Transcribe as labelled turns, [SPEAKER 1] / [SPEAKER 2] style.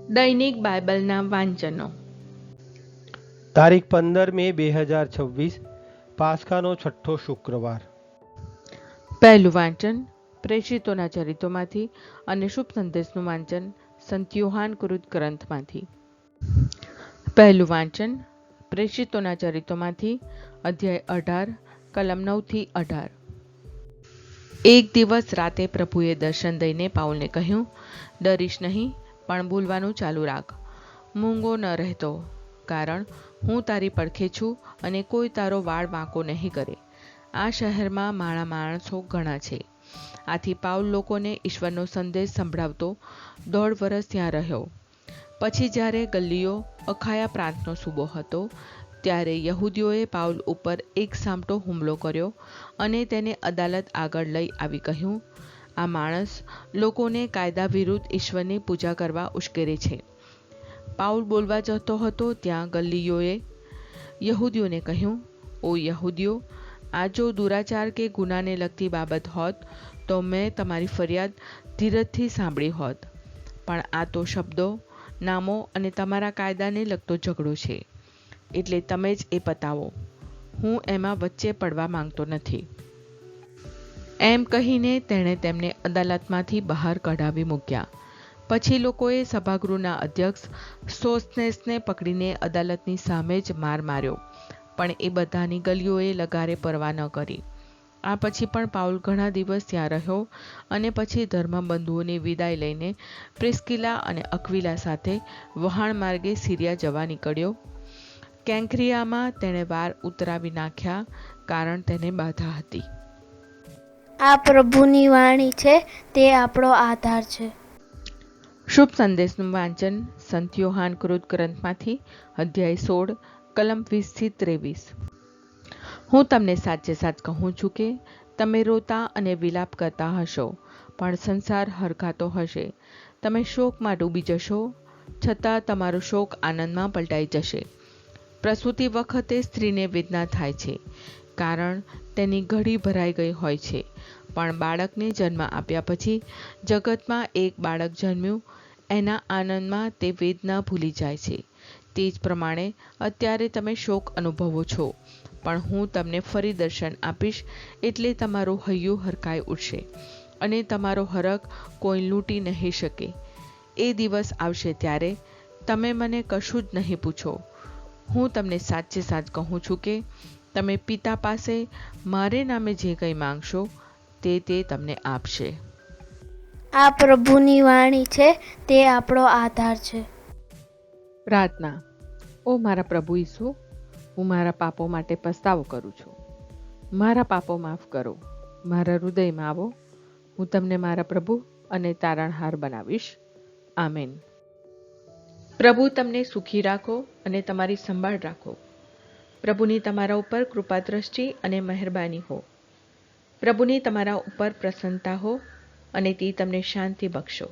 [SPEAKER 1] દૈનિક બાઇબલના વાંચનો.
[SPEAKER 2] તારીખ 15 મે 2026, પાસ્કાનો છઠ્ઠો શુક્રવાર.
[SPEAKER 1] પહેલું વાંચન પ્રેષિતોના ચરિત્રોમાંથી અને શુભ સંદેશનું વાંચન સંત યોહાન કૃત ગ્રંથમાંથી. પહેલું વાંચન પ્રેષિતોના ચરિત્રોમાંથી અધ્યાય 18, કલમ 9-18. એક દિવસ રાતે પ્રભુએ દર્શન દઈને પાઉલને કહ્યું, ડરીશ નહીં, પણ બોલવાનું ચાલુ રાખ. મૂંગો ન રહેતો, કારણ હું તારી પડખે છું અને કોઈ તારો વાળ વાંકો નહીં કરે. આ શહેરમાં મારા માણસો ઘણા છે. આથી પાઉલ લોકોને ઈશ્વરનો સંદેશ સંભળાવતો 1.5 વર્ષ ત્યાં રહ્યો. પછી જ્યારે ગલ્લીઓ અખાયા પ્રાંતનો સૂબો હતો, ત્યારે યહૂદીઓએ પાઉલ ઉપર એક સામટો હુમલો કર્યો અને તેને અદાલત આગળ લઈ આવી કહ્યું, આ માણસ લોકોને કાયદા વિરુદ્ધ ઈશ્વરની પૂજા કરવા ઉશ્કેરે છે. પાઉલ બોલવા જતો હતો ત્યાં ગલ્લીઓએ યહૂદીઓને કહ્યું, ઓ યહૂદીઓ, આ જો દુરાચાર કે ગુનાને લગતી બાબત હોત તો મેં તમારી ફરિયાદ ધીરજથી સાંભળી હોત, પણ આ તો શબ્દો, નામો અને તમારા કાયદાને લગતો ઝઘડો છે, એટલે તમે જ એ પતાવો. હું એમાં વચ્ચે પડવા માંગતો નથી. એમ કહીને તેણે તેમને અદાલતમાંથી બહાર કઢાવી મૂક્યા. પછી લોકોએ સભાગૃહના અધ્યક્ષ સોસ્થનેસને પકડીને અદાલતની સામે જ માર માર્યો, પણ એ બધાની ગલીઓએ લગારે પરવા ન કરી. આ પછી પણ પાઉલ ઘણા દિવસ ત્યાં રહ્યો અને પછી ધર્મબંધુઓની વિદાય લઈને પ્રિસ્કિલા અને અક્વિલા સાથે વહાણ માર્ગે સિરિયા જવા નીકળ્યો. કેંક્રિયામાં તેણે વાર ઉતરાવી નાખ્યા, કારણ તેને બાધા હતી.
[SPEAKER 3] આ પ્રભુની વાણી છે, તે આપણો આધાર છે.
[SPEAKER 1] શુભ સંદેશનું વાંચન સંત યોહાન કૃત ગ્રંથમાંથી અધ્યાય 16, કલમ 20-23. હું તમને સાચે સાચ કહું છું કે તમે રોતા અને વિલાપ કરતા હશો, પણ સંસાર હરખાતો હશે. તમે શોકમાં ડૂબી જશો, છતાં તમારો શોક આનંદમાં પલટાઈ જશે. પ્રસૂતિ વખતે સ્ત્રીને વેદના થાય છે, કારણ તેની ઘડી ભરાઈ ગઈ હોય છે, પણ બાળકને જન્મ આપ્યા પછી જગતમાં એક બાળક જન્મ્યું, એના આનંદમાં તે વેદના ભૂલી જાય છે. તે જ પ્રમાણે અત્યારે તમે શોક અનુભવો છો, પણ હું તમને ફરી દર્શન આપીશ, એટલે તમારું હૈયું હરખાઈ ઉઠશે અને તમારો હરખ કોઈ લૂંટી નહીં શકે. એ દિવસ આવશે ત્યારે તમે મને કશું જ નહીં પૂછો. હું તમને સાચે સાચ કહું છું કે તમે પિતા પાસે મારે નામે જે કંઈ માંગશો તે તમને આપશે.
[SPEAKER 3] આ પ્રભુની વાણી છે, તે આપણો આધાર છે.
[SPEAKER 1] પ્રાર્થના. ઓ મારા પ્રભુ ઈસુ, હું મારા પાપો માટે પસ્તાવો કરું છું. મારા પાપો માફ કરો. મારા હૃદયમાં આવો. હું તમને મારા પ્રભુ અને તારણહાર બનાવીશ. આમેન. પ્રભુ તમને સુખી રાખો અને તમારી સંભાળ રાખો. પ્રભુની તમારા ઉપર કૃપા દ્રષ્ટિ અને મહેરબાની હો. પ્રભુની તમારા ઉપર પ્રસન્નતા હો અને તે તમને શાંતિ બક્ષો.